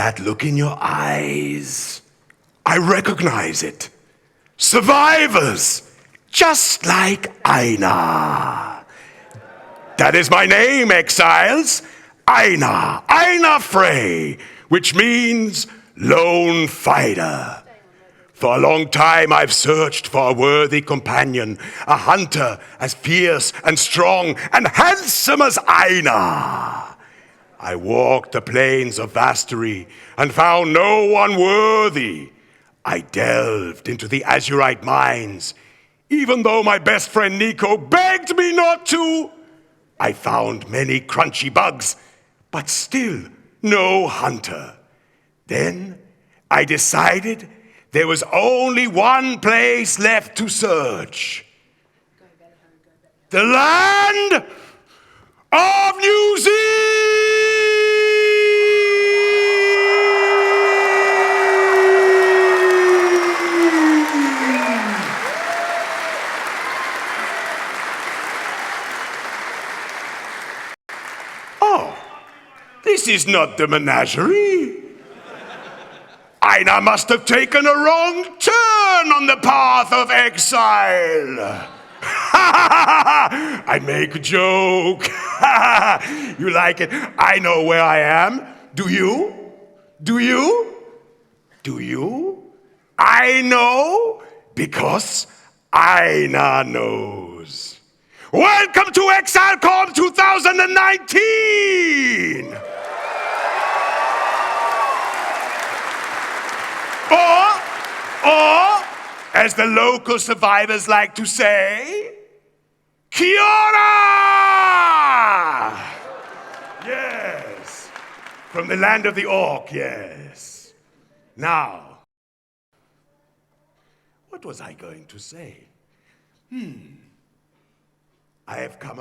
That look in your eyes, I recognize it. Survivors, just like Aina. That is my name, exiles. Aina Frey, which means lone fighter. For a long time I've searched for a worthy companion, a hunter as fierce and strong and handsome as Aina. I walked the plains of Vastery and found no one worthy. I delved into the Azurite mines. Even though my best friend Nico begged me not to, I found many crunchy bugs, but still no hunter. Then I decided there was only one place left to search. The land of New Zealand! Oh, this is not the menagerie. Aina must have taken a wrong turn on the Path of Exile. I make a joke. You like it? I know where I am. Do you? Do you? Do you? I know because Aina knows. Welcome to ExileCon 2019! Or, as the local survivors like to say, Kia ora! Yes, from the land of the orc, yes. Now, what was I going to say? I have come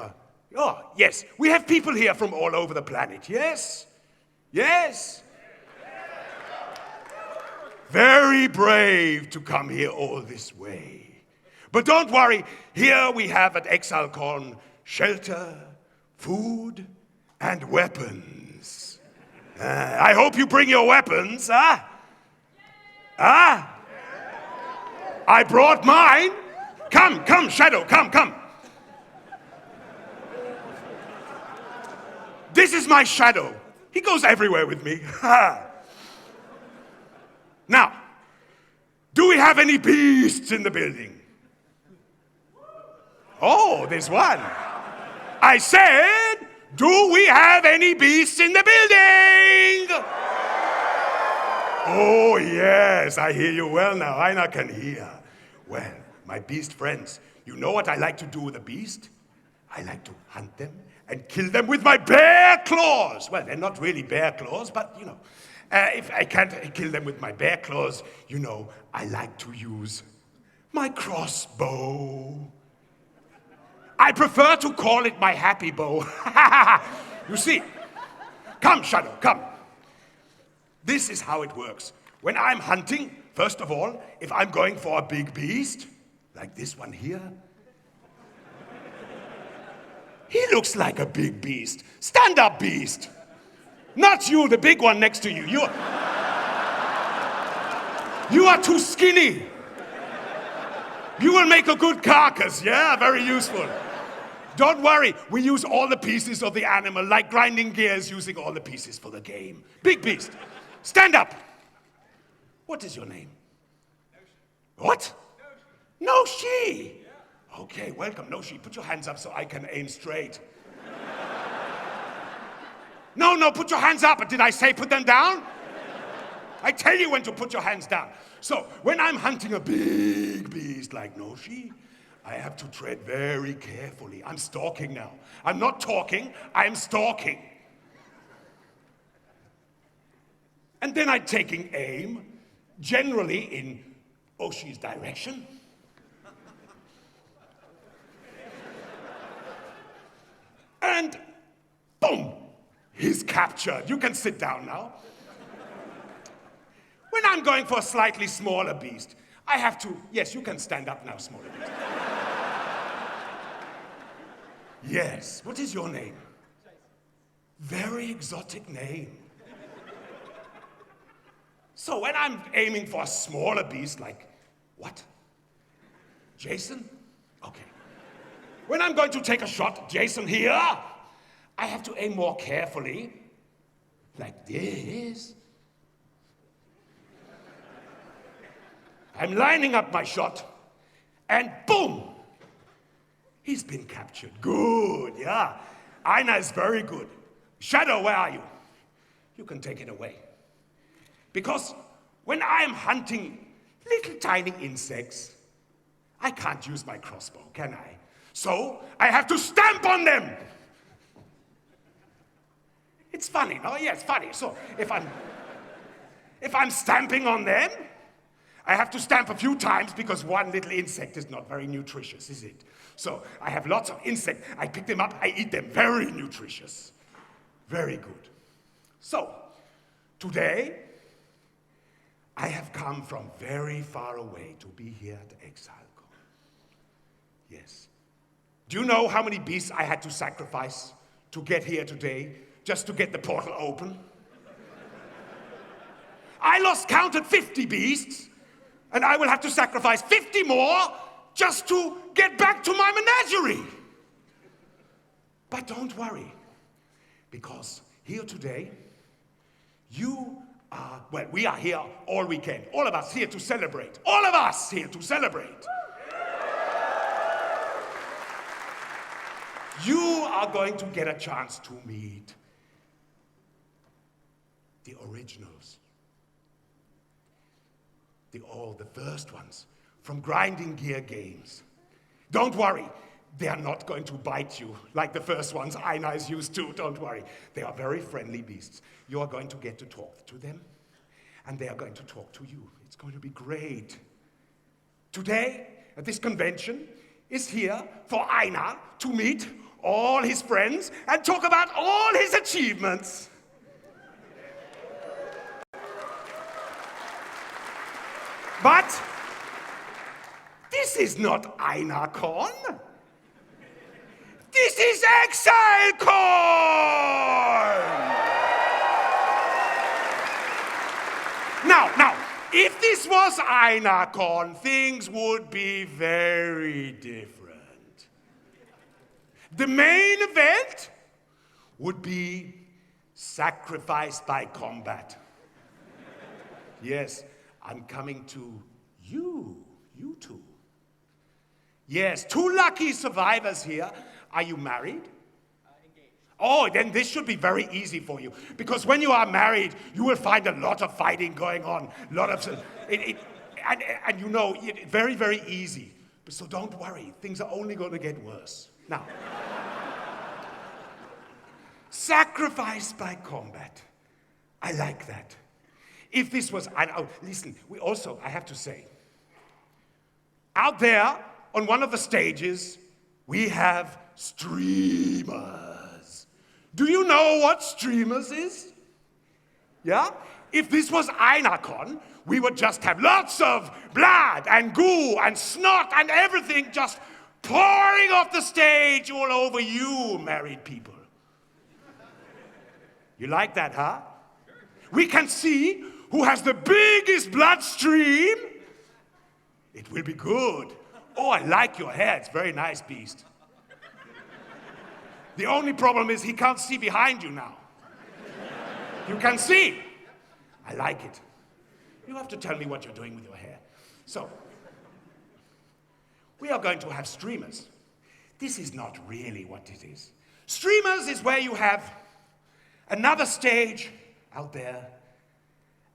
oh, yes, we have people here from all over the planet, yes? Yes? Very brave to come here all this way. But don't worry, here we have at ExileCon shelter, food, and weapons. I hope you bring your weapons, huh? Huh? I brought mine. Come, Shadow, come. This is my Shadow. He goes everywhere with me. Now, do we have any beasts in the building? Oh, there's one. I said, do we have any beasts in the building? Oh, yes, I hear you well now. Aina can hear. Well, my beast friends, you know what I like to do with a beast? I like to hunt them and kill them with my bare claws. Well, they're not really bare claws, but you know. If I can't kill them with my bare claws, you know, I like to use my crossbow. I prefer to call it my happy bow. You see, come, Shadow, come. This is how it works. When I'm hunting, first of all, if I'm going for a big beast, like this one here, he looks like a big beast. Stand up, beast. Not you, the big one next to you. You are too skinny. You will make a good carcass, yeah? Very useful. Don't worry, we use all the pieces of the animal, like grinding gears using all the pieces for the game. Big beast, stand up. What is your name? What? Noshi. Okay, welcome, Noshi. Put your hands up so I can aim straight. No, put your hands up. Did I say put them down? I tell you when to put your hands down. So, when I'm hunting a big beast like Noshi, I have to tread very carefully. I'm stalking now. I'm not talking, I'm stalking. And then I'm taking aim, generally in Oshi's direction. And boom! He's captured. You can sit down now. When I'm going for a slightly smaller beast, I have to, yes, you can stand up now, smaller beast. Yes, what is your name? Very exotic name. So when I'm aiming for a smaller beast, like, what? Jason? Okay. When I'm going to take a shot, Jason here, I have to aim more carefully, like this. I'm lining up my shot, and boom! He's been captured. Good, yeah. Aina is very good. Shadow, where are you? You can take it away. Because when I'm hunting little tiny insects, I can't use my crossbow, can I? So I have to stamp on them. It's funny, no? Yeah, it's funny. So if I'm stamping on them, I have to stamp a few times because one little insect is not very nutritious, is it? So I have lots of insects. I pick them up, I eat them. Very nutritious. Very good. So today, I have come from very far away to be here at ExileCon. Yes. Do you know how many beasts I had to sacrifice to get here today, just to get the portal open? I lost count at 50 beasts, and I will have to sacrifice 50 more just to get back to my menagerie. But don't worry, because here today, we are here all weekend. All of us here to celebrate. All of us here to celebrate. You are going to get a chance to meet the originals. The first ones from Grinding Gear Games. Don't worry, they are not going to bite you like the first ones Aina is used to. Don't worry. They are very friendly beasts. You are going to get to talk to them, and they are going to talk to you. It's going to be great. Today, at this convention, is here for Aina to meet all his friends and talk about all his achievements. But this is not ExileCon. This is ExileCon! Now, if this was ExileCon, things would be very different. The main event would be sacrifice by combat. Yes, I'm coming to you two. Yes, 2 lucky survivors here. Are you married? Engaged. Oh, then this should be very easy for you. Because when you are married, you will find a lot of fighting going on. A lot of... and you know, very, very easy. So don't worry. Things are only going to get worse. Now, sacrifice by combat. I like that. If this was... listen, I have to say, out there on one of the stages, we have streamers. Do you know what streamers is? Yeah? If this was ExileCon, we would just have lots of blood and goo and snot and everything just pouring off the stage all over you, married people. You like that, huh? We can see who has the biggest bloodstream. It will be good. Oh, I like your hair. It's very nice, beast. The only problem is he can't see behind you now. You can see. I like it. You have to tell me what you're doing with your hair. So, we are going to have streamers. This is not really what it is. Streamers is where you have another stage out there,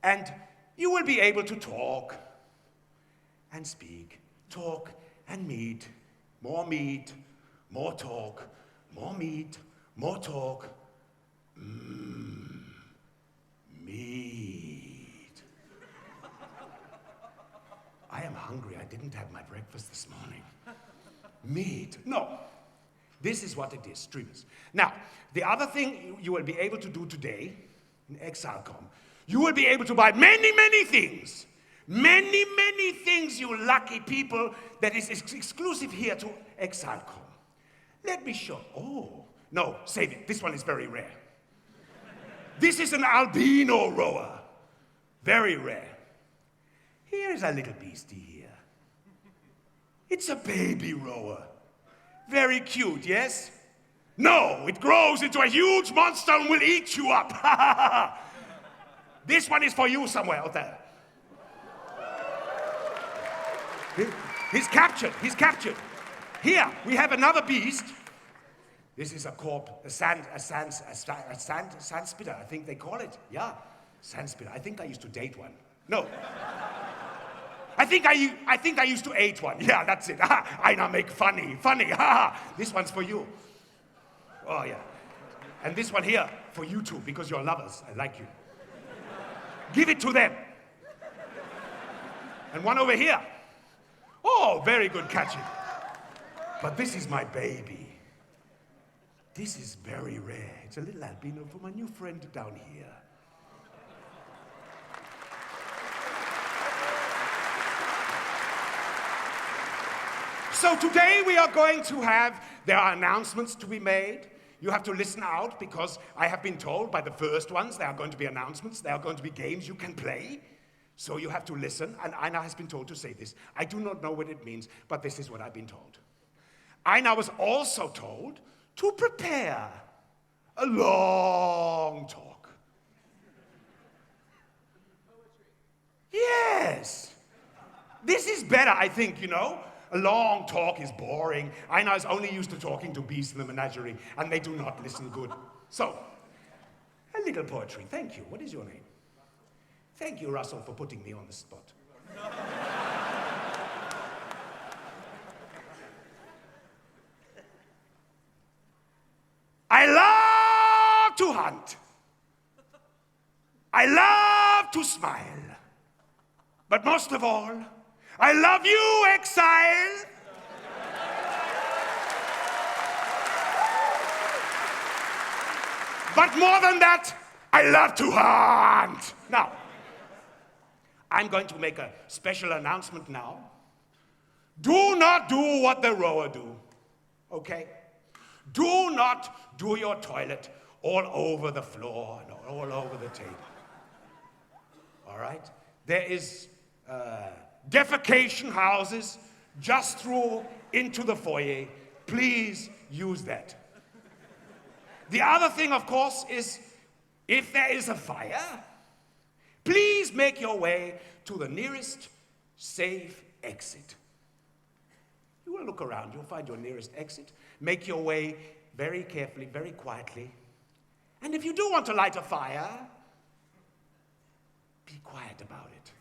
and you will be able to talk and speak, talk and meet, more talk, more meat, more talk, meat. I am hungry. I didn't have my breakfast this morning. Meat. No. This is what it is, streamers. Now, the other thing you will be able to do today in ExileCon, you will be able to buy many, many things. Many, many things, you lucky people, that is exclusive here to ExileCon. Let me show. Oh, no, save it. This one is very rare. This is an albino rower. Very rare. Here's a little beastie here. It's a baby rower. Very cute, yes? No, it grows into a huge monster and will eat you up. This one is for you somewhere out there. He's captured. Here, we have another beast. This is a sand spitter, I think they call it. Yeah, sand spitter. I think I used to date one. No. I think I used to eat one. Yeah, that's it. I now make funny. This one's for you. Oh, yeah. And this one here for you two, because you're lovers. I like you. Give it to them. And one over here. Oh, very good catching. But this is my baby. This is very rare. It's a little albino for my new friend down here. So today we are going to there are announcements to be made. You have to listen out because I have been told by the first ones there are going to be announcements, there are going to be games you can play. So you have to listen, and Aina has been told to say this. I do not know what it means, but this is what I've been told. Aina was also told to prepare a long talk. Yes. This is better, I think, you know. A long talk is boring. Aina is only used to talking to beasts in the menagerie, and they do not listen good. So, a little poetry. Thank you. What is your name? Thank you, Russell, for putting me on the spot. I love to hunt. I love to smile. But most of all, I love you, Exile. But more than that, I love to hunt. Now, I'm going to make a special announcement now. Do not do what the rower do, okay? Do not do your toilet all over the floor and all over the table. All right? There is defecation houses just through into the foyer. Please use that. The other thing, of course, is if there is a fire, please make your way to the nearest safe exit. You will look around, you'll find your nearest exit. Make your way very carefully, very quietly. And if you do want to light a fire, be quiet about it.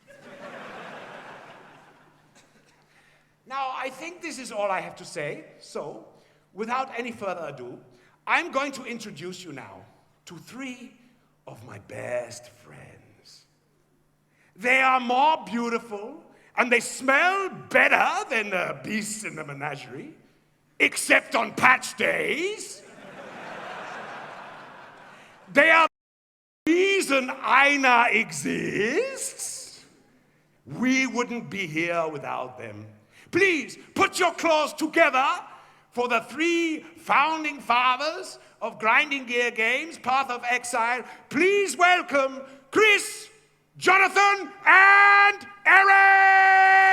Now, I think this is all I have to say. So, without any further ado, I'm going to introduce you now to 3 of my best friends. They are more beautiful and they smell better than the beasts in the menagerie, except on patch days. They are the reason Aina exists. We wouldn't be here without them. Please put your claws together for the 3 founding fathers of Grinding Gear Games, Path of Exile. Please welcome Chris, Jonathan, and Eric!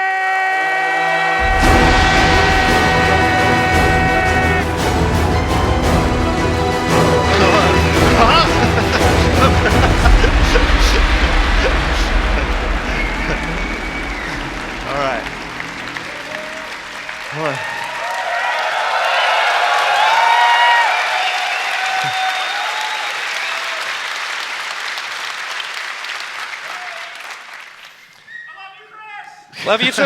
All right. Hello. Love you too.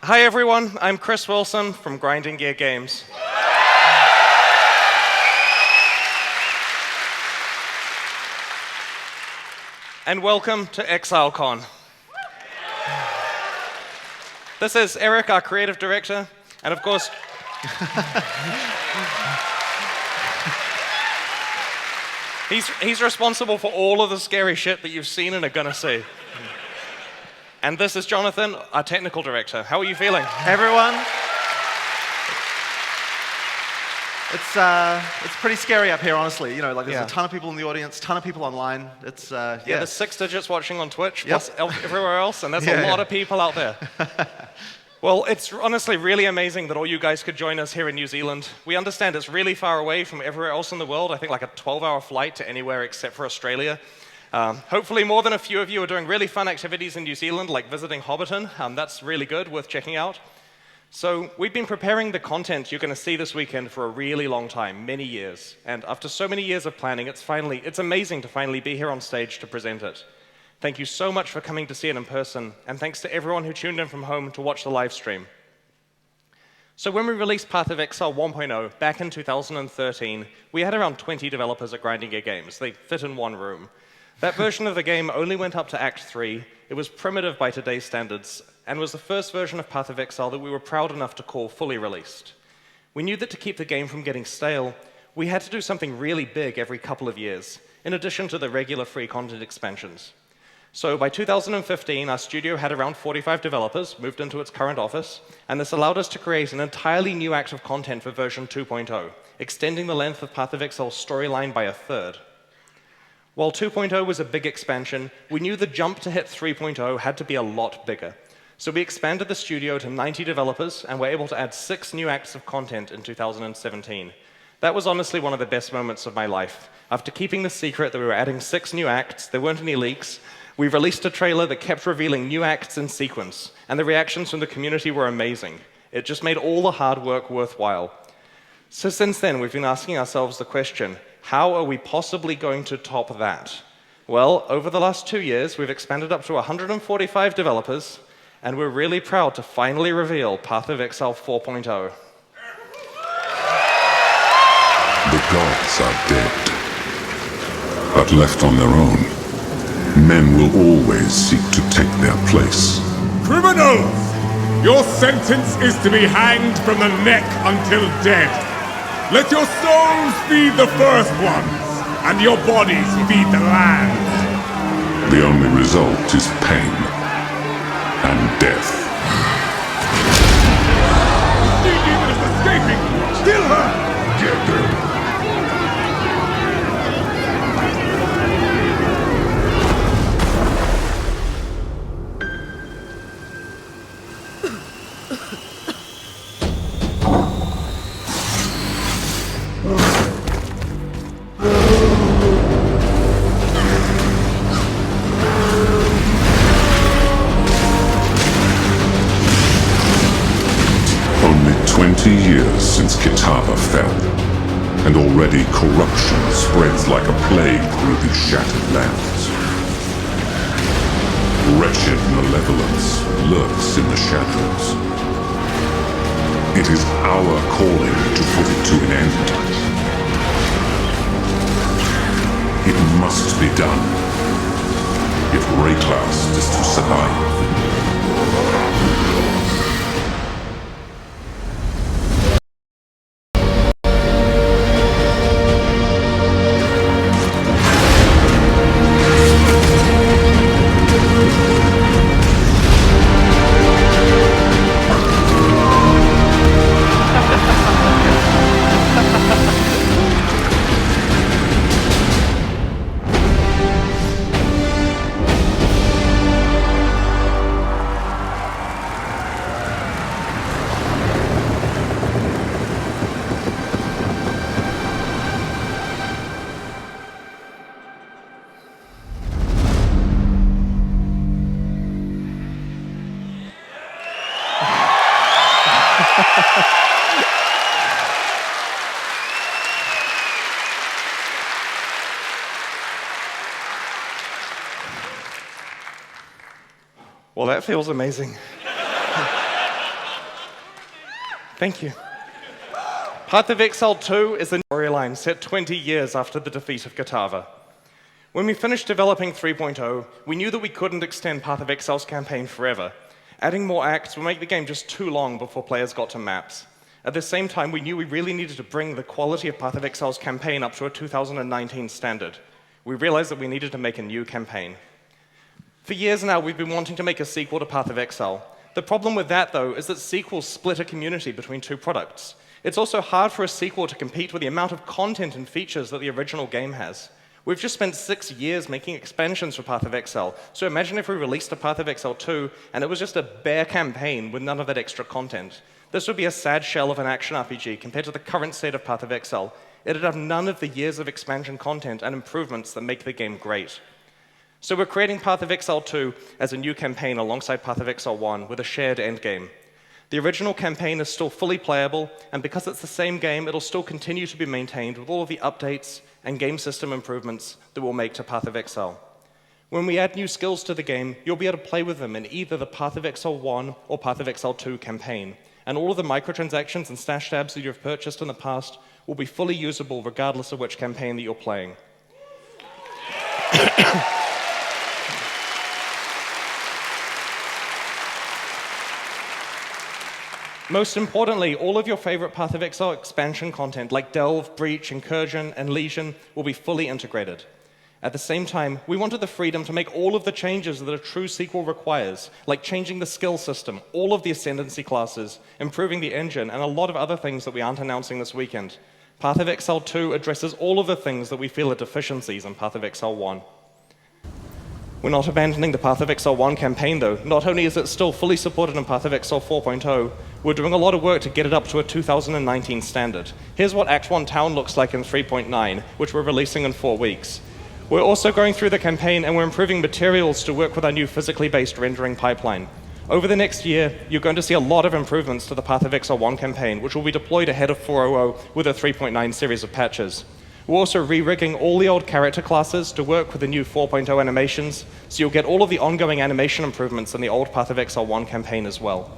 Hi everyone, I'm Chris Wilson from Grinding Gear Games. And welcome to ExileCon. This is Eric, our creative director, and of course, he's responsible for all of the scary shit that you've seen and are gonna see. And this is Jonathan, our technical director. How are you feeling? Everyone. It's pretty scary up here, honestly. You know, like there's Yeah. a ton of people in the audience, ton of people online. It's Yeah, there's 6 digits watching on Twitch, Yep. plus everywhere else, and there's Yeah, a lot yeah. of people out there. Well, it's honestly really amazing that all you guys could join us here in New Zealand. We understand it's really far away from everywhere else in the world. I think like a 12-hour flight to anywhere except for Australia. Hopefully more than a few of you are doing really fun activities in New Zealand, like visiting Hobbiton. That's really good, worth checking out. So we've been preparing the content you're going to see this weekend for a really long time, many years. And after so many years of planning, it's amazing to finally be here on stage to present it. Thank you so much for coming to see it in person, and thanks to everyone who tuned in from home to watch the live stream. So when we released Path of Exile 1.0 back in 2013, we had around 20 developers at Grinding Gear Games. They fit in one room. That version of the game only went up to Act 3. It was primitive by today's standards, and was the first version of Path of Exile that we were proud enough to call fully released. We knew that to keep the game from getting stale, we had to do something really big every couple of years, in addition to the regular free content expansions. So by 2015, our studio had around 45 developers, moved into its current office, and this allowed us to create an entirely new act of content for version 2.0, extending the length of Path of Exile's storyline by a third. While 2.0 was a big expansion, we knew the jump to hit 3.0 had to be a lot bigger. So we expanded the studio to 90 developers, and were able to add 6 new acts of content in 2017. That was honestly one of the best moments of my life. After keeping the secret that we were adding 6 new acts, there weren't any leaks, we released a trailer that kept revealing new acts in sequence, and the reactions from the community were amazing. It just made all the hard work worthwhile. So since then, we've been asking ourselves the question, how are we possibly going to top that? Well, over the last 2 years, we've expanded up to 145 developers, and we're really proud to finally reveal Path of Exile 4.0. The gods are dead, but left on their own, men will always seek to take their place. Criminals! Your sentence is to be hanged from the neck until dead. Let your souls feed the first ones, and your bodies feed the land. The only result is pain and death. The demon is escaping! Kill her! Get them. Only 20 years since Kitava fell, and already corruption spreads like a plague through these shattered lands. Wretched malevolence lurks in the shadows. It is our calling to put it to an end. It must be done if Rayclass is to survive. Well, that feels amazing. Thank you. Path of Exile 2 is a storyline set 20 years after the defeat of Kitava. When we finished developing 3.0, we knew that we couldn't extend Path of Exile's campaign forever. Adding more acts would make the game just too long before players got to maps. At the same time, we knew we really needed to bring the quality of Path of Exile's campaign up to a 2019 standard. We realized that we needed to make a new campaign. For years now, we've been wanting to make a sequel to Path of Exile. The problem with that, though, is that sequels split a community between two products. It's also hard for a sequel to compete with the amount of content and features that the original game has. We've just spent 6 years making expansions for Path of Exile, so imagine if we released a Path of Exile 2 and it was just a bare campaign with none of that extra content. This would be a sad shell of an action RPG compared to the current state of Path of Exile. It'd have none of the years of expansion content and improvements that make the game great. So we're creating Path of Exile 2 as a new campaign alongside Path of Exile 1 with a shared endgame. The original campaign is still fully playable, and because it's the same game, it'll still continue to be maintained with all of the updates and game system improvements that we'll make to Path of Exile. When we add new skills to the game, you'll be able to play with them in either the Path of Exile 1 or Path of Exile 2 campaign, and all of the microtransactions and stash tabs that you've purchased in the past will be fully usable regardless of which campaign that you're playing. Most importantly, all of your favorite Path of Exile expansion content like Delve, Breach, Incursion, and Legion will be fully integrated. At the same time, we wanted the freedom to make all of the changes that a true sequel requires, like changing the skill system, all of the ascendancy classes, improving the engine, and a lot of other things that we aren't announcing this weekend. Path of Exile 2 addresses all of the things that we feel are deficiencies in Path of Exile 1. We're not abandoning the Path of Exile 1 campaign, though. Not only is it still fully supported in Path of Exile 4.0, we're doing a lot of work to get it up to a 2019 standard. Here's what Act 1 Town looks like in 3.9, which we're releasing in 4 weeks. We're also going through the campaign and we're improving materials to work with our new physically based rendering pipeline. Over the next year, you're going to see a lot of improvements to the Path of Exile 1 campaign, which will be deployed ahead of 4.0 with a 3.9 series of patches. We're also re-rigging all the old character classes to work with the new 4.0 animations, so you'll get all of the ongoing animation improvements in the old Path of Exile 1 campaign as well.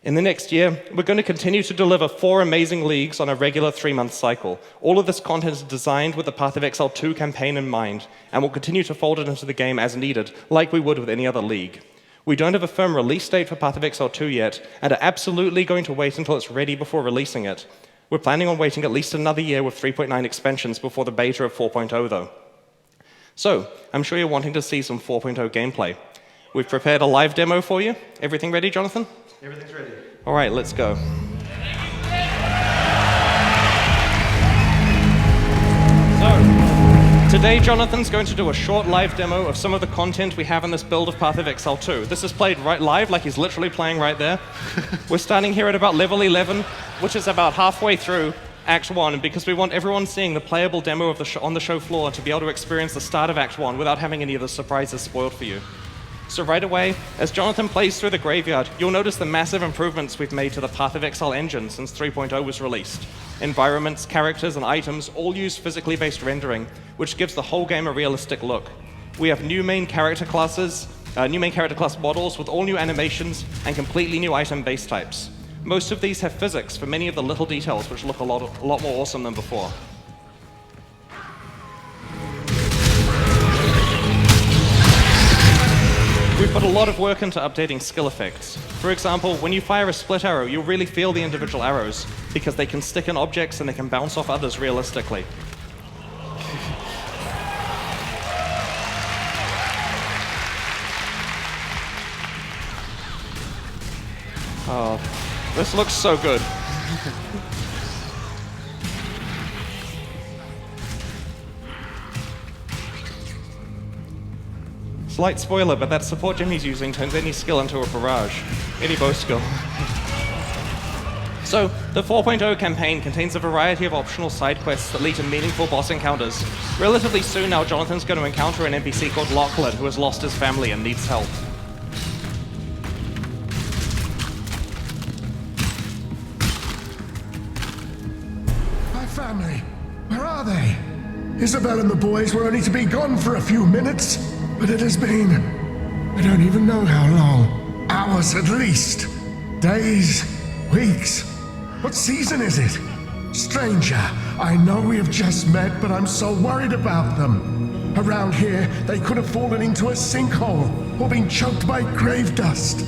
In the next year, we're going to continue to deliver 4 amazing leagues on a regular 3-month cycle. All of this content is designed with the Path of Exile 2 campaign in mind, and we'll continue to fold it into the game as needed, like we would with any other league. We don't have a firm release date for Path of Exile 2 yet, and are absolutely going to wait until it's ready before releasing it. We're planning on waiting at least another year with 3.9 expansions before the beta of 4.0, though. So, I'm sure you're wanting to see some 4.0 gameplay. We've prepared a live demo for you. Everything ready, Jonathan? Everything's ready. All right, let's go. So, today Jonathan's going to do a short live demo of some of the content we have in this build of Path of Exile 2. This is played right live, like he's literally playing right there. We're starting here at about level 11, which is about halfway through Act 1, because we want everyone seeing the playable demo of on the show floor to be able to experience the start of Act 1 without having any of the surprises spoiled for you. So right away, as Jonathan plays through the graveyard, you'll notice the massive improvements we've made to the Path of Exile engine since 3.0 was released. Environments, characters, and items all use physically based rendering, which gives the whole game a realistic look. We have new main character class models with all new animations and completely new item base types. Most of these have physics for many of the little details, which look a lot more awesome than before. We've put a lot of work into updating skill effects. For example, when you fire a split arrow, you'll really feel the individual arrows because they can stick in objects and they can bounce off others realistically. Oh, this looks so good. Slight spoiler, but that support gem he's using turns any skill into a barrage. Any bow skill. So, the 4.0 campaign contains a variety of optional side quests that lead to meaningful boss encounters. Relatively soon now, Jonathan's going to encounter an NPC called Lachlan, who has lost his family and needs help. My family, where are they? Isabel and the boys were only to be gone for a few minutes. But it has been, I don't even know how long. Hours at least. Days, weeks. What season is it? Stranger, I know we have just met, but I'm so worried about them. Around here, they could have fallen into a sinkhole or been choked by grave dust.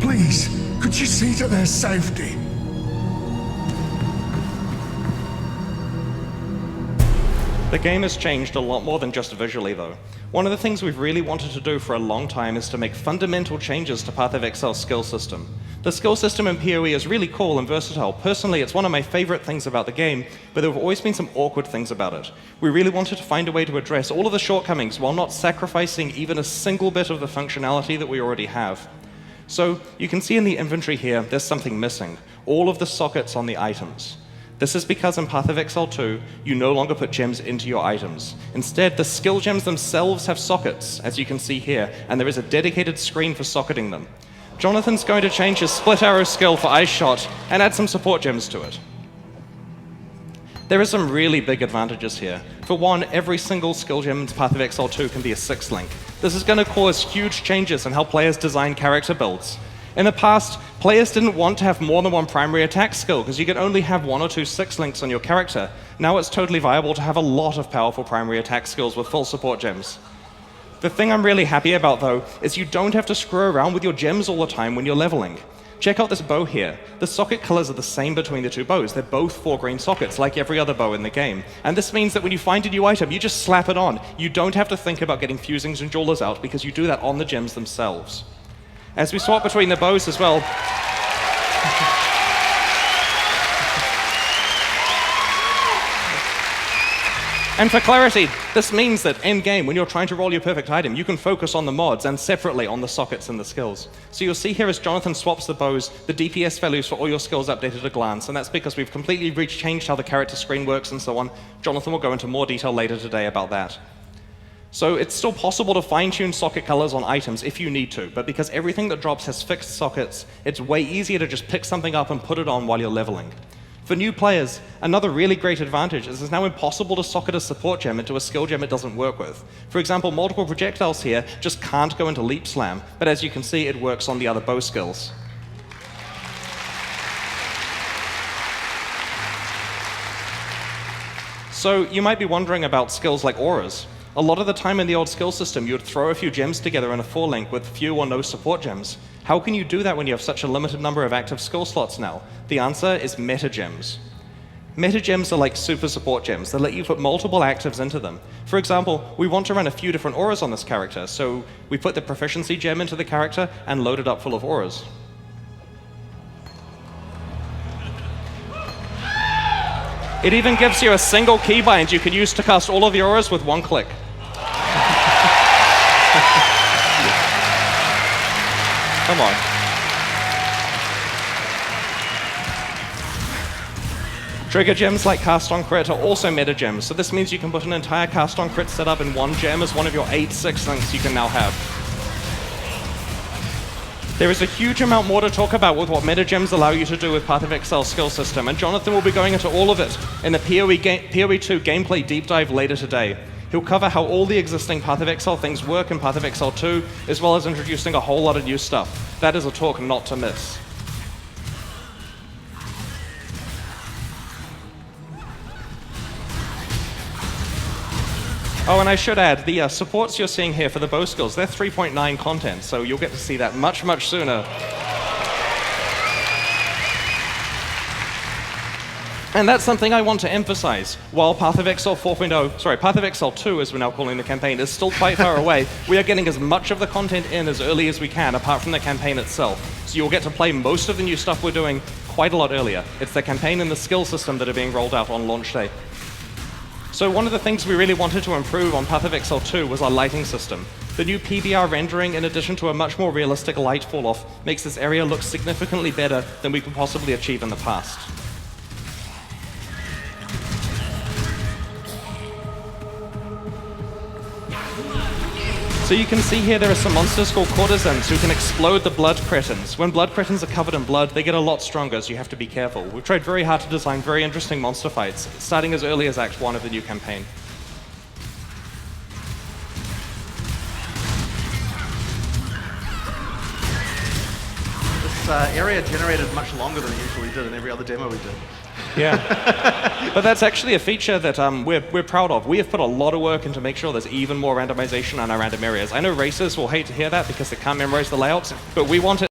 Please, could you see to their safety? The game has changed a lot more than just visually, though. One of the things we've really wanted to do for a long time is to make fundamental changes to Path of Exile's skill system. The skill system in PoE is really cool and versatile. Personally, it's one of my favorite things about the game, but there have always been some awkward things about it. We really wanted to find a way to address all of the shortcomings while not sacrificing even a single bit of the functionality that we already have. So you can see in the inventory here, there's something missing. All of the sockets on the items. This is because in Path of Exile 2, you no longer put gems into your items. Instead, the skill gems themselves have sockets, as you can see here, and there is a dedicated screen for socketing them. Jonathan's going to change his split arrow skill for Ice Shot and add some support gems to it. There are some really big advantages here. For one, every single skill gem in Path of Exile 2 can be a 6-link. This is going to cause huge changes in how players design character builds. In the past, players didn't want to have more than one primary attack skill because you could only have 1 or 2 6-links on your character. Now it's totally viable to have a lot of powerful primary attack skills with full support gems. The thing I'm really happy about, though, is you don't have to screw around with your gems all the time when you're leveling. Check out this bow here. The socket colors are the same between the 2 bows. They're both 4 green sockets, like every other bow in the game. And this means that when you find a new item, you just slap it on. You don't have to think about getting fusings and jewelers out because you do that on the gems themselves. As we swap between the bows as well, and for clarity, this means that in-game, when you're trying to roll your perfect item, you can focus on the mods and separately on the sockets and the skills. So you'll see here as Jonathan swaps the bows, the DPS values for all your skills update at a glance, and that's because we've completely changed how the character screen works and so on. Jonathan will go into more detail later today about that. So it's still possible to fine-tune socket colors on items if you need to, but because everything that drops has fixed sockets, it's way easier to just pick something up and put it on while you're leveling. For new players, another really great advantage is it's now impossible to socket a support gem into a skill gem it doesn't work with. For example, multiple projectiles here just can't go into Leap Slam, but as you can see, it works on the other bow skills. So you might be wondering about skills like auras. A lot of the time in the old skill system, you would throw a few gems together in a 4-link with few or no support gems. How can you do that when you have such a limited number of active skill slots now? The answer is meta gems. Meta gems are like super support gems. They let you put multiple actives into them. For example, we want to run a few different auras on this character, so we put the proficiency gem into the character and load it up full of auras. It even gives you a single keybind you can use to cast all of the auras with 1 click. Come on. Trigger gems like Cast on Crit are also meta gems, so this means you can put an entire Cast on Crit setup in 1 gem as one of your 8 6-links you can now have. There is a huge amount more to talk about with what meta gems allow you to do with Path of Exile's skill system, and Jonathan will be going into all of it in the PoE 2 gameplay deep dive later today. He'll cover how all the existing Path of Exile things work in Path of Exile 2, as well as introducing a whole lot of new stuff. That is a talk not to miss. Oh, and I should add, the supports you're seeing here for the bow skills, they're 3.9 content, so you'll get to see that much, much sooner. And that's something I want to emphasize. While Path of Exile 4.0, Path of Exile 2, as we're now calling the campaign, is still quite far away, we are getting as much of the content in as early as we can, apart from the campaign itself. So you'll get to play most of the new stuff we're doing quite a lot earlier. It's the campaign and the skill system that are being rolled out on launch day. So one of the things we really wanted to improve on Path of Exile 2 was our lighting system. The new PBR rendering, in addition to a much more realistic light fall-off, makes this area look significantly better than we could possibly achieve in the past. So you can see here there are some monsters called courtesans who can explode the blood cretins. When blood cretins are covered in blood, they get a lot stronger, so you have to be careful. We've tried very hard to design very interesting monster fights, starting as early as Act 1 of the new campaign. This area generated much longer than it usually did in every other demo we did. Yeah, but that's actually a feature that we're proud of. We have put a lot of work into make sure there's even more randomization on our random areas. I know racers will hate to hear that because they can't memorize the layouts, but we want it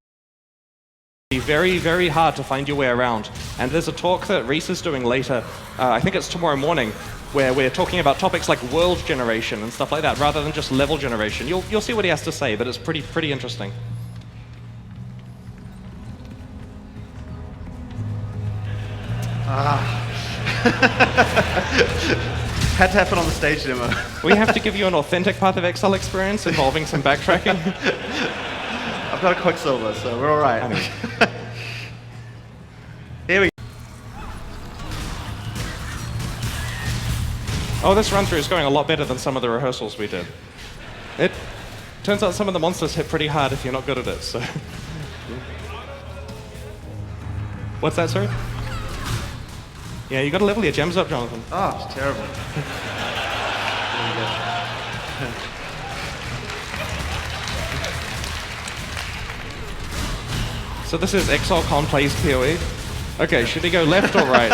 very, very hard to find your way around. And there's a talk that Reese is doing later, I think it's tomorrow morning, where we're talking about topics like world generation and stuff like that, rather than just level generation. You'll see what he has to say, but it's pretty interesting. Had to happen on the stage demo. We have to give you an authentic Path of Exile experience involving some backtracking. I've got a Quicksilver, so we're all right. I mean, Here we go. oh, this run-through is going a lot better than some of the rehearsals we did. It turns out some of the monsters hit pretty hard if you're not good at it, so. What's that, sorry? Yeah, you gotta level your gems up, Jonathan. Oh, it's terrible. So this is ExileCon plays PoE. Okay, should he go left or right?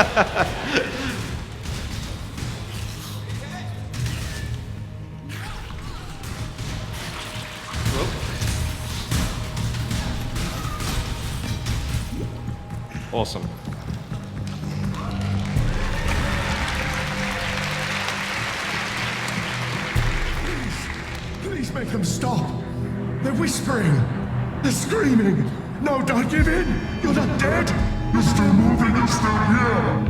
Awesome. Please make them stop. They're whispering. They're screaming. No, don't give in. You're not dead. You're still moving. You're still here.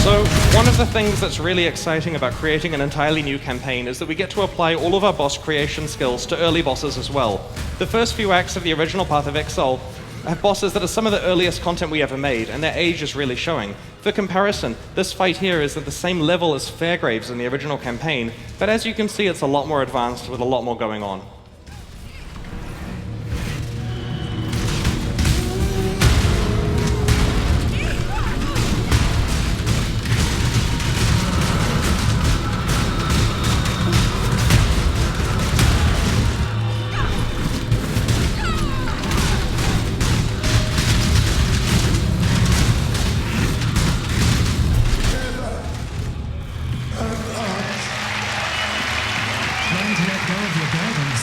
So one of the things that's really exciting about creating an entirely new campaign is that we get to apply all of our boss creation skills to early bosses as well. The first few acts of the original Path of Exile have bosses that are some of the earliest content we ever made, and their age is really showing. For comparison, this fight here is at the same level as Fairgraves in the original campaign, but as you can see, it's a lot more advanced with a lot more going on. Trying to let go of your burdens.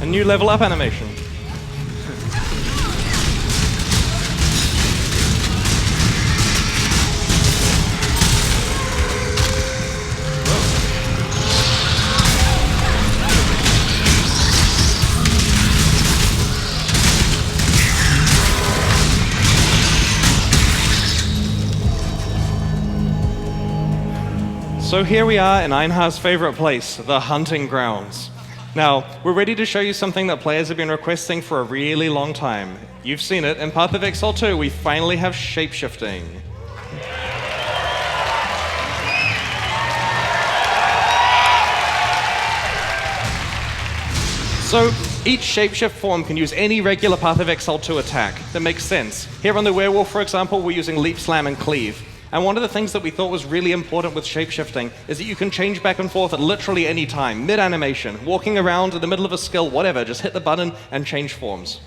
A new level up animation. So here we are in Einhar's favorite place, the hunting grounds. Now, we're ready to show you something that players have been requesting for a really long time. You've seen it, in Path of Exile 2, we finally have Shapeshifting. So, each shapeshift form can use any regular Path of Exile 2 attack. That makes sense. Here on the Werewolf, for example, we're using Leap, Slam, and Cleave. And one of the things that we thought was really important with shapeshifting is that you can change back and forth at literally any time, mid-animation, walking around in the middle of a skill, whatever, just hit the button and change forms.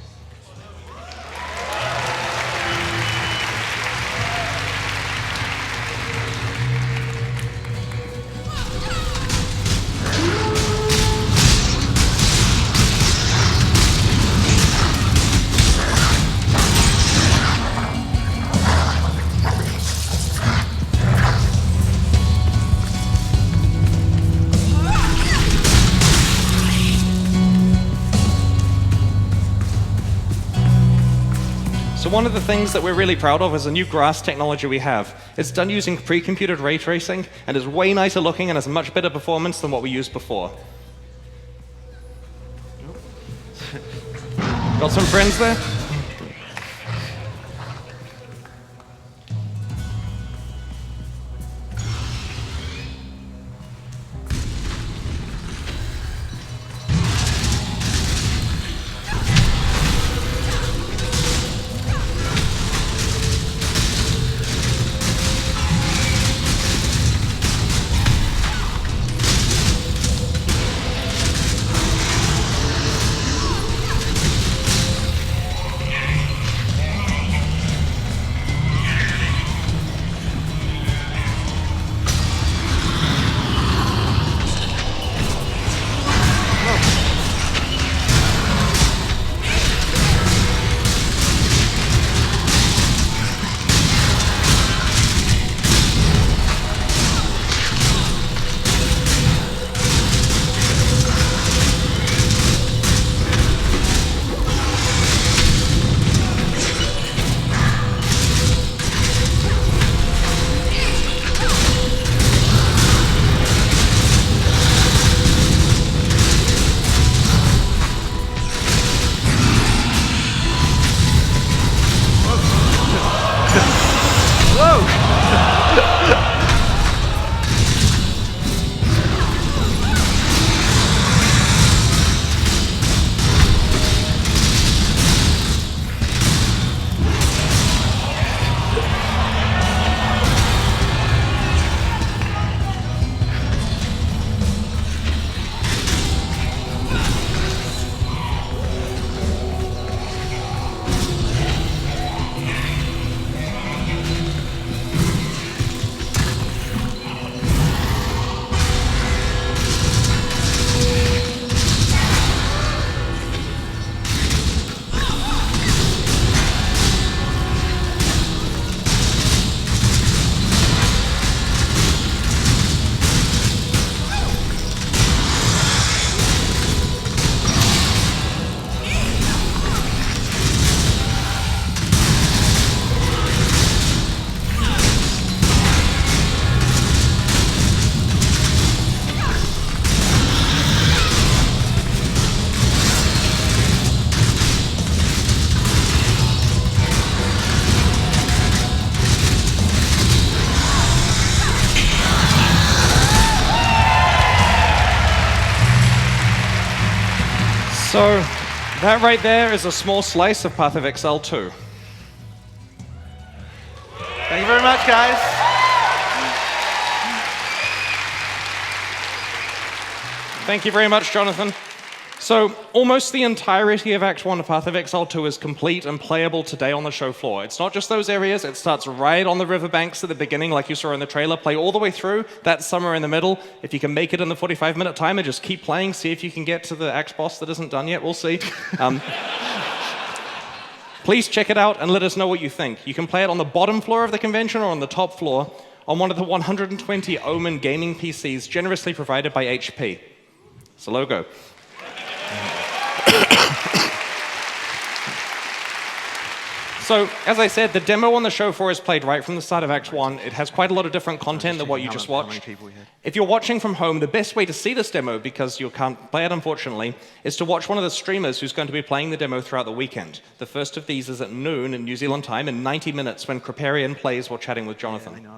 So one of the things that we're really proud of is a new grass technology we have. It's done using pre-computed ray tracing and is way nicer looking and has much better performance than what we used before. Got some friends there? So, that right there is a small slice of Path of Exile 2. Thank you very much, guys. Thank you very much, Jonathan. So, almost the entirety of Act 1 of Path of Exile 2 is complete and playable today on the show floor. It's not just those areas, it starts right on the riverbanks at the beginning, like you saw in the trailer, play all the way through, that's somewhere in the middle. If you can make it in the 45-minute timer, just keep playing, see if you can get to the axe boss that isn't done yet, we'll see. Please check it out and let us know what you think. You can play it on the bottom floor of the convention or on the top floor on one of the 120 Omen gaming PCs generously provided by HP. It's a logo. So, as I said, the demo on the show floor is played right from the start of Act 1. It has quite a lot of different content than what you just watched. If you're watching from home, the best way to see this demo, because you can't play it unfortunately, is to watch one of the streamers who's going to be playing the demo throughout the weekend. The first of these is at noon in New Zealand time in 90 minutes when Kriparian plays while chatting with Jonathan.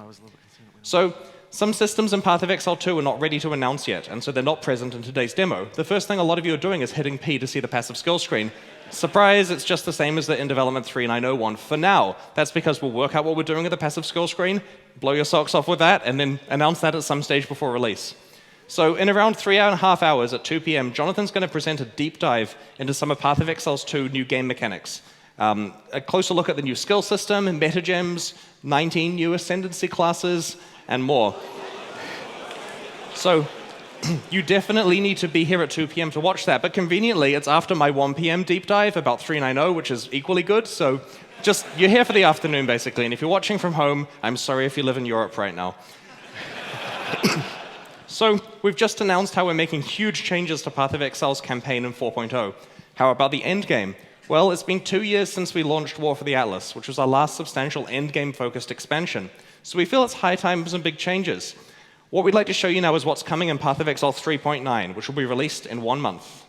So, some systems in Path of Exile 2 are not ready to announce yet, and so they're not present in today's demo. The first thing a lot of you are doing is hitting P to see the passive skill screen. Surprise, it's just the same as the In Development 3.9.0 for now. That's because we'll work out what we're doing with the passive skill screen, blow your socks off with that, and then announce that at some stage before release. So in around 3.5 hours at 2 p.m., Jonathan's going to present a deep dive into some of Path of Exile's 2 new game mechanics. A closer look at the new skill system, metagems, 19 new ascendancy classes, and more. So, you definitely need to be here at 2 p.m. to watch that, but conveniently, it's after my 1 p.m. deep dive about 3.9.0, which is equally good, so you're here for the afternoon, basically, and if you're watching from home, I'm sorry if you live in Europe right now. So, we've just announced how we're making huge changes to Path of Exile's campaign in 4.0. How about the endgame? Well, it's been 2 years since we launched War for the Atlas, which was our last substantial endgame-focused expansion, so we feel it's high time for some big changes. What we'd like to show you now is what's coming in Path of Exile 3.9, which will be released in 1 month.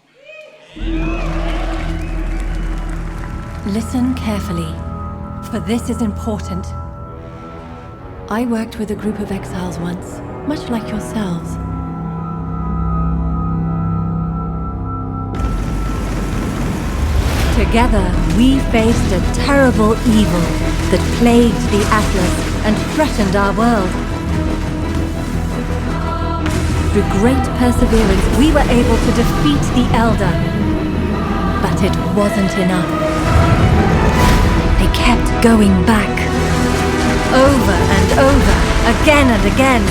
Listen carefully, for this is important. I worked with a group of exiles once, much like yourselves. Together, we faced a terrible evil that plagued the Atlas and threatened our world. Through great perseverance, we were able to defeat the Elder. But it wasn't enough. They kept going back. Over and over, again and again.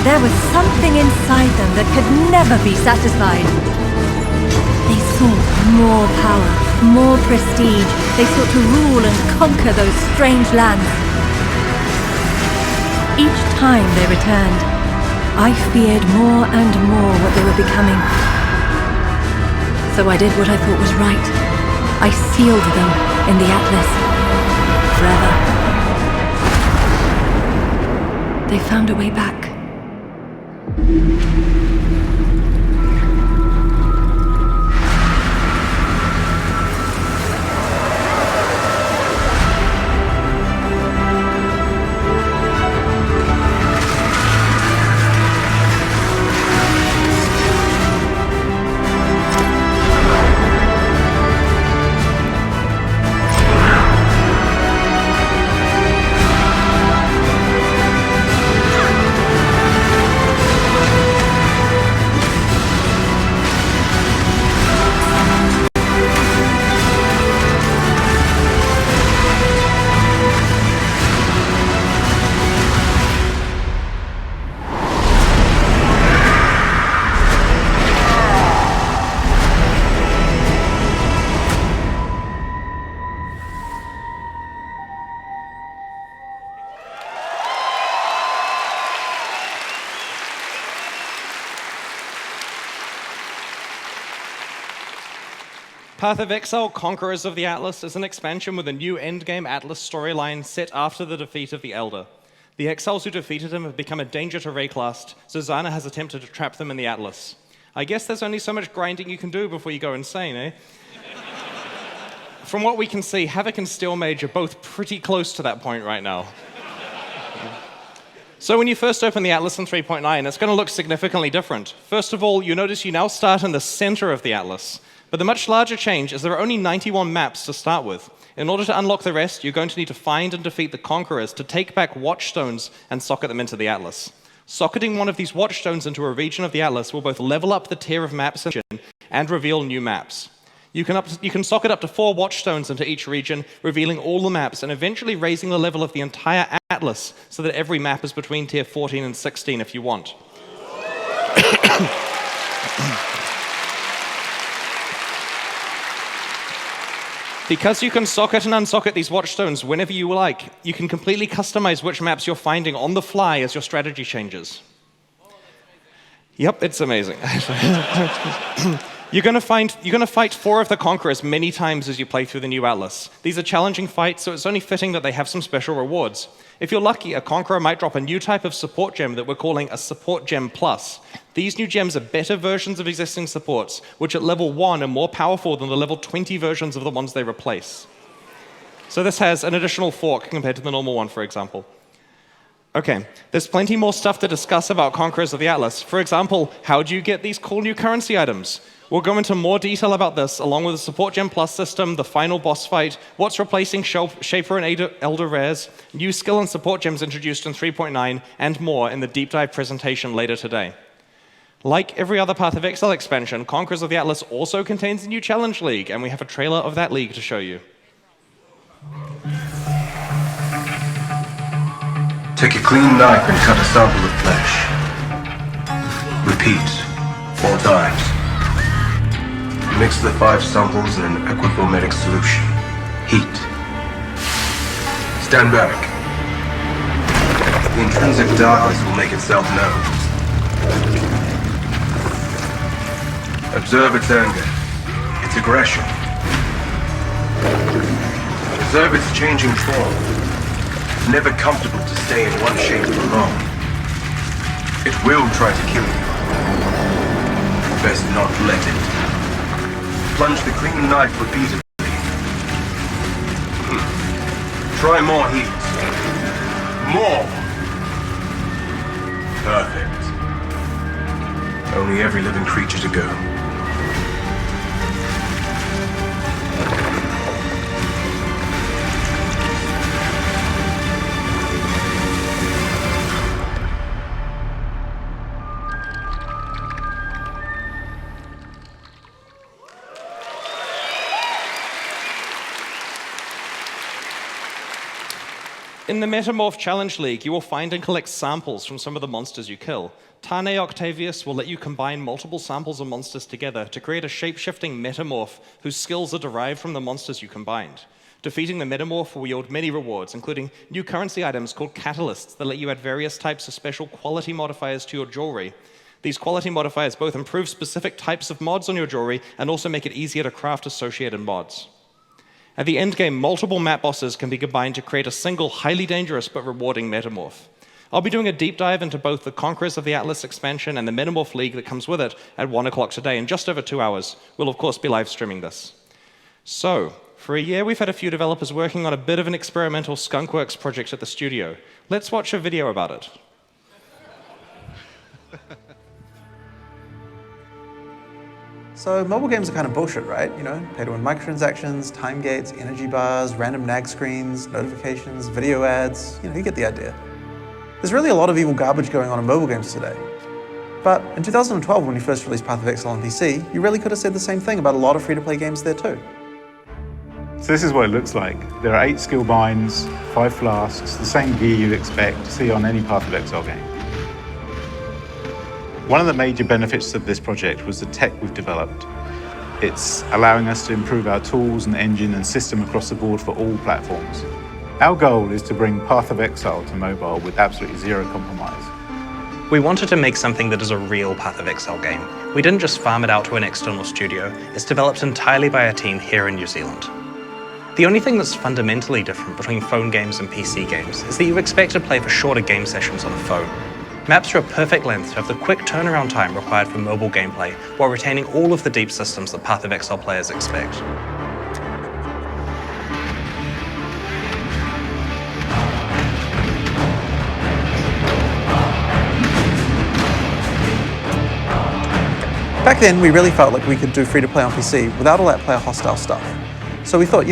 There was something inside them that could never be satisfied. They sought more power, more prestige. They sought to rule and conquer those strange lands. Each time they returned, I feared more and more what they were becoming. So I did what I thought was right. I sealed them in the Atlas. Forever. They found a way back. Path of Exile, Conquerors of the Atlas is an expansion with a new endgame Atlas storyline set after the defeat of the Elder. The exiles who defeated him have become a danger to Rayclast, so Zana has attempted to trap them in the Atlas. I guess there's only so much grinding you can do before you go insane, eh? From what we can see, Havoc and Steel Mage are both pretty close to that point right now. So when you first open the Atlas in 3.9, it's going to look significantly different. First of all, you notice you now start in the center of the Atlas. But the much larger change is there are only 91 maps to start with. In order to unlock the rest, you're going to need to find and defeat the Conquerors to take back watchstones and socket them into the Atlas. Socketing one of these watchstones into a region of the Atlas will both level up the tier of maps and reveal new maps. You can socket up to 4 watchstones into each region, revealing all the maps and eventually raising the level of the entire Atlas so that every map is between tier 14 and 16 if you want. Because you can socket and unsocket these watchstones whenever you like, you can completely customize which maps you're finding on the fly as your strategy changes. Yep, it's amazing. You're going to fight 4 of the Conquerors many times as you play through the new Atlas. These are challenging fights, so it's only fitting that they have some special rewards. If you're lucky, a Conqueror might drop a new type of support gem that we're calling a Support Gem Plus. These new gems are better versions of existing supports, which at level 1 are more powerful than the level 20 versions of the ones they replace. So this has an additional fork compared to the normal one, for example. Okay, there's plenty more stuff to discuss about Conquerors of the Atlas. For example, how do you get these cool new currency items? We'll go into more detail about this, along with the Support Gem Plus system, the final boss fight, what's replacing Shaper and Elder Rares, new skill and support gems introduced in 3.9, and more in the deep dive presentation later today. Like every other Path of Exile expansion, Conquerors of the Atlas also contains a new challenge league, and we have a trailer of that league to show you. Take a clean knife and cut a sample of flesh. Repeat 4 times. Mix the 5 samples in an aquaformatic solution. Heat. Stand back. The intrinsic darkness will make itself known. Observe its anger, its aggression. Observe its changing form. Never comfortable to stay in one shape for long. It will try to kill you. Best not let it. Plunge the clean knife repeatedly. Try more heat. More! Perfect. Only every living creature to go. In the Metamorph Challenge League, you will find and collect samples from some of the monsters you kill. Tane Octavius will let you combine multiple samples of monsters together to create a shape-shifting metamorph whose skills are derived from the monsters you combined. Defeating the metamorph will yield many rewards, including new currency items called catalysts that let you add various types of special quality modifiers to your jewelry. These quality modifiers both improve specific types of mods on your jewelry and also make it easier to craft associated mods. At the end game, multiple map bosses can be combined to create a single, highly dangerous but rewarding metamorph. I'll be doing a deep dive into both the Conquerors of the Atlas expansion and the Metamorph League that comes with it at 1 o'clock today in just over 2 hours. We'll of course be live streaming this. So, for a year we've had a few developers working on a bit of an experimental skunkworks project at the studio. Let's watch a video about it. So mobile games are kind of bullshit, right? You know, pay to win microtransactions, time gates, energy bars, random nag screens, notifications, video ads. You know, you get the idea. There's really a lot of evil garbage going on in mobile games today. But in 2012, when you first released Path of Exile on PC, you really could have said the same thing about a lot of free-to-play games there too. So this is what it looks like. There are 8 skill binds, 5 flasks, the same gear you'd expect to see on any Path of Exile game. One of the major benefits of this project was the tech we've developed. It's allowing us to improve our tools and engine and system across the board for all platforms. Our goal is to bring Path of Exile to mobile with absolutely zero compromise. We wanted to make something that is a real Path of Exile game. We didn't just farm it out to an external studio, it's developed entirely by a team here in New Zealand. The only thing that's fundamentally different between phone games and PC games is that you expect to play for shorter game sessions on a phone. Maps are a perfect length to have the quick turnaround time required for mobile gameplay, while retaining all of the deep systems that Path of Exile players expect. Back then, we really felt like we could do free-to-play on PC without all that player-hostile stuff. So we thought,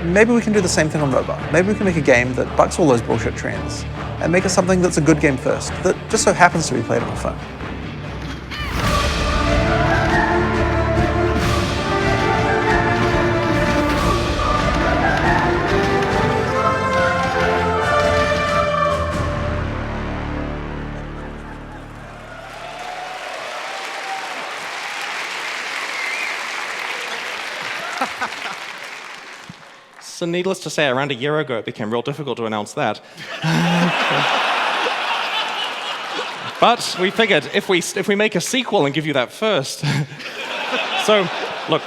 maybe we can do the same thing on mobile. Maybe we can make a game that bucks all those bullshit trends and make it something that's a good game first, that just so happens to be played on a phone. So needless to say, around a year ago, it became real difficult to announce that. But we figured if we make a sequel and give you that first. So, look,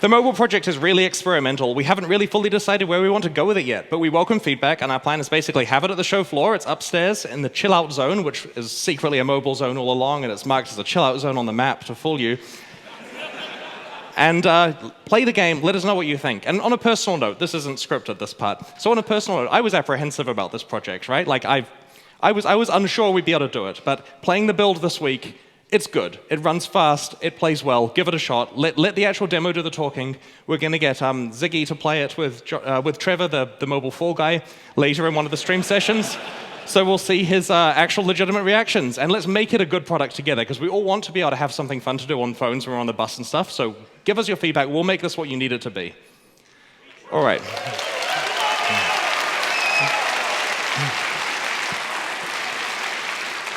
the mobile project is really experimental. We haven't really fully decided where we want to go with it yet, but we welcome feedback, and our plan is basically have it at the show floor. It's upstairs in the chill-out zone, which is secretly a mobile zone all along, and it's marked as a chill-out zone on the map to fool you. And play the game, let us know what you think. And on a personal note, this isn't scripted, this part. So on a personal note, I was apprehensive about this project, right? Like, I was unsure we'd be able to do it, but playing the build this week, it's good. It runs fast, it plays well, give it a shot. Let the actual demo do the talking. We're going to get Ziggy to play it with Trevor, the mobile Fall guy, later in one of the stream sessions. So we'll see his actual legitimate reactions. And let's make it a good product together, because we all want to be able to have something fun to do on phones when we're on the bus and stuff. So give us your feedback. We'll make this what you need it to be. All right.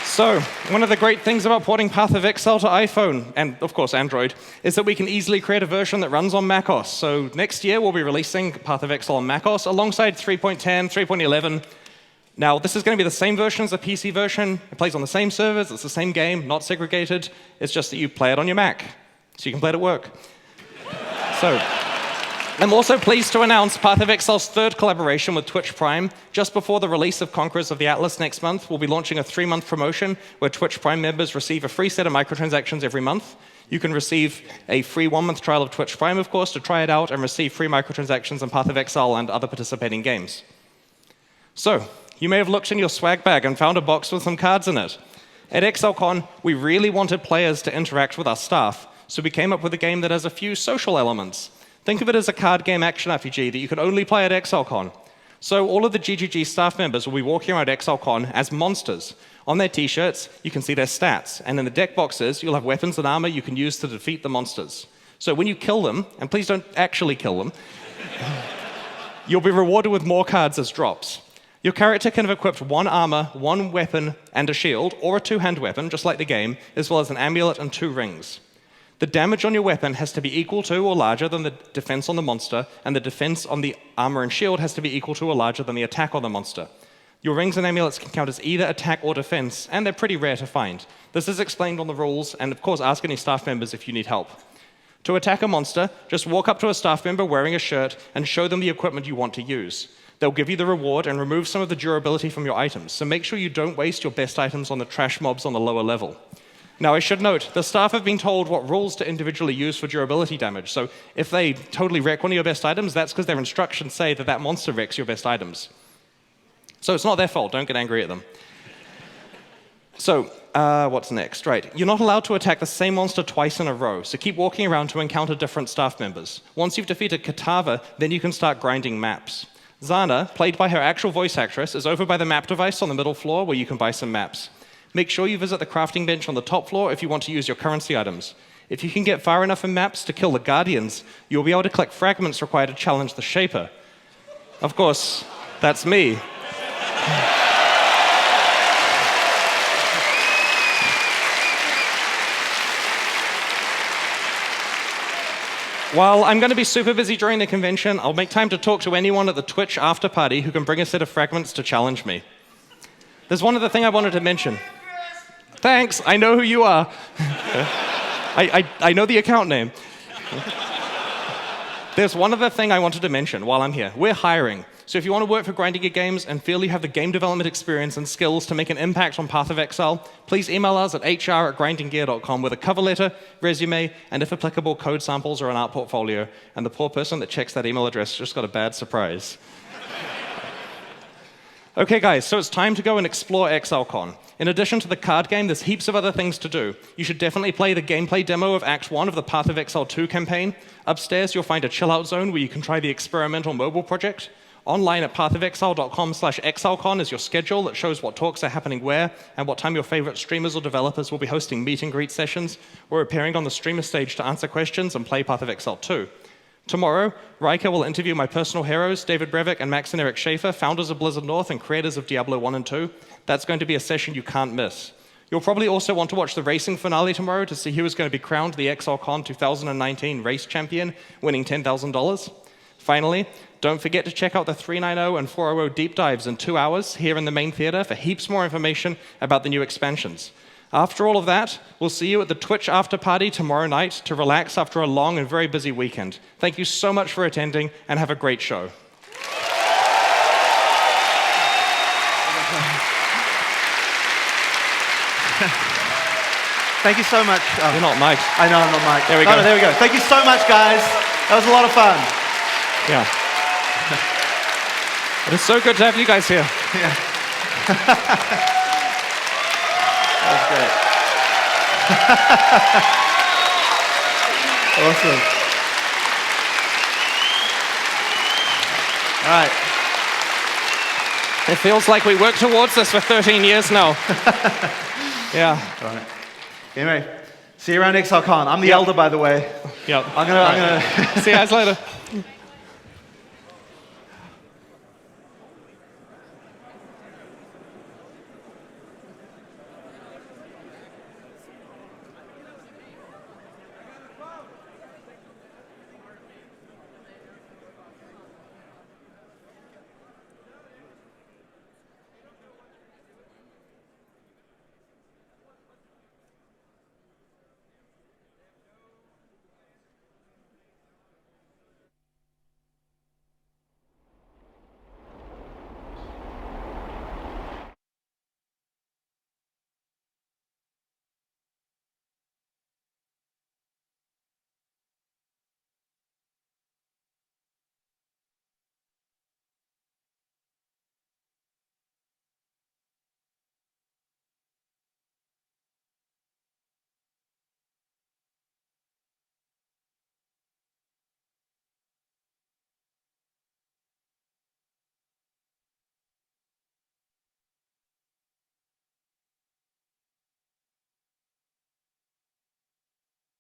So, one of the great things about porting Path of Exile to iPhone, and of course Android, is that we can easily create a version that runs on macOS. So next year we'll be releasing Path of Exile on macOS alongside 3.10, 3.11. Now, this is going to be the same version as the PC version. It plays on the same servers. It's the same game, not segregated. It's just that you play it on your Mac, so you can play it at work. So, I'm also pleased to announce Path of Exile's third collaboration with Twitch Prime. Just before the release of Conquerors of the Atlas next month, we'll be launching a 3-month promotion where Twitch Prime members receive a free set of microtransactions every month. You can receive a free 1-month trial of Twitch Prime, of course, to try it out and receive free microtransactions on Path of Exile and other participating games. So, you may have looked in your swag bag and found a box with some cards in it. At ExileCon, we really wanted players to interact with our staff, so we came up with a game that has a few social elements. Think of it as a card game action RPG that you can only play at ExileCon. So all of the GGG staff members will be walking around ExileCon as monsters. On their t-shirts, you can see their stats, and in the deck boxes, you'll have weapons and armor you can use to defeat the monsters. So when you kill them, and please don't actually kill them, you'll be rewarded with more cards as drops. Your character can have equipped 1 armor, 1 weapon, and a shield, or a 2-hand weapon, just like the game, as well as an amulet and 2 rings. The damage on your weapon has to be equal to or larger than the defense on the monster, and the defense on the armor and shield has to be equal to or larger than the attack on the monster. Your rings and amulets can count as either attack or defense, and they're pretty rare to find. This is explained on the rules, and of course ask any staff members if you need help. To attack a monster, just walk up to a staff member wearing a shirt and show them the equipment you want to use. They'll give you the reward and remove some of the durability from your items, so make sure you don't waste your best items on the trash mobs on the lower level. Now, I should note, the staff have been told what rules to individually use for durability damage, so if they totally wreck one of your best items, that's because their instructions say that that monster wrecks your best items. So it's not their fault, don't get angry at them. So, what's next? Right, you're not allowed to attack the same monster twice in a row, so keep walking around to encounter different staff members. Once you've defeated Katava, then you can start grinding maps. Zana, played by her actual voice actress, is over by the map device on the middle floor where you can buy some maps. Make sure you visit the crafting bench on the top floor if you want to use your currency items. If you can get far enough in maps to kill the Guardians, you'll be able to collect fragments required to challenge the Shaper. Of course, that's me. While I'm going to be super busy during the convention, I'll make time to talk to anyone at the Twitch after party who can bring a set of fragments to challenge me. There's one other thing I wanted to mention. Thanks, I know who you are. I know the account name. There's one other thing I wanted to mention while I'm here. We're hiring. So if you want to work for Grinding Geek Games and feel you have the game development experience and skills to make an impact on Path of Exile, please email us at hr@grindinggear.com with a cover letter, resume, and if applicable, code samples or an art portfolio. And the poor person that checks that email address just got a bad surprise. Okay, guys, so it's time to go and explore ExileCon. In addition to the card game, there's heaps of other things to do. You should definitely play the gameplay demo of Act 1 of the Path of Exile 2 campaign. Upstairs, you'll find a chill-out zone where you can try the experimental mobile project. Online at pathofexile.com/ExileCon is your schedule that shows what talks are happening where and what time your favorite streamers or developers will be hosting meet and greet sessions or appearing on the streamer stage to answer questions and play Path of Exile 2. Tomorrow, Riker will interview my personal heroes, David Brevik and Max and Eric Schaefer, founders of Blizzard North and creators of Diablo 1 and 2. That's going to be a session you can't miss. You'll probably also want to watch the racing finale tomorrow to see who is going to be crowned the ExileCon 2019 race champion, winning $10,000. Finally, don't forget to check out the 390 and 400 deep dives in 2 hours here in the main theater for heaps more information about the new expansions. After all of that, we'll see you at the Twitch after party tomorrow night to relax after a long and very busy weekend. Thank you so much for attending, and have a great show. Thank you so much. Oh. You're not mic'd. I know I'm not mic'd. There we go. No, there we go. Thank you so much, guys. That was a lot of fun. Yeah. It is so good to have you guys here. Yeah. That was great. Awesome. All right. It feels like we worked towards this for 13 years now. Yeah. All right. Anyway, see you around ExileCon. I'm the elder, by the way. Yep. I'm gonna See you guys later.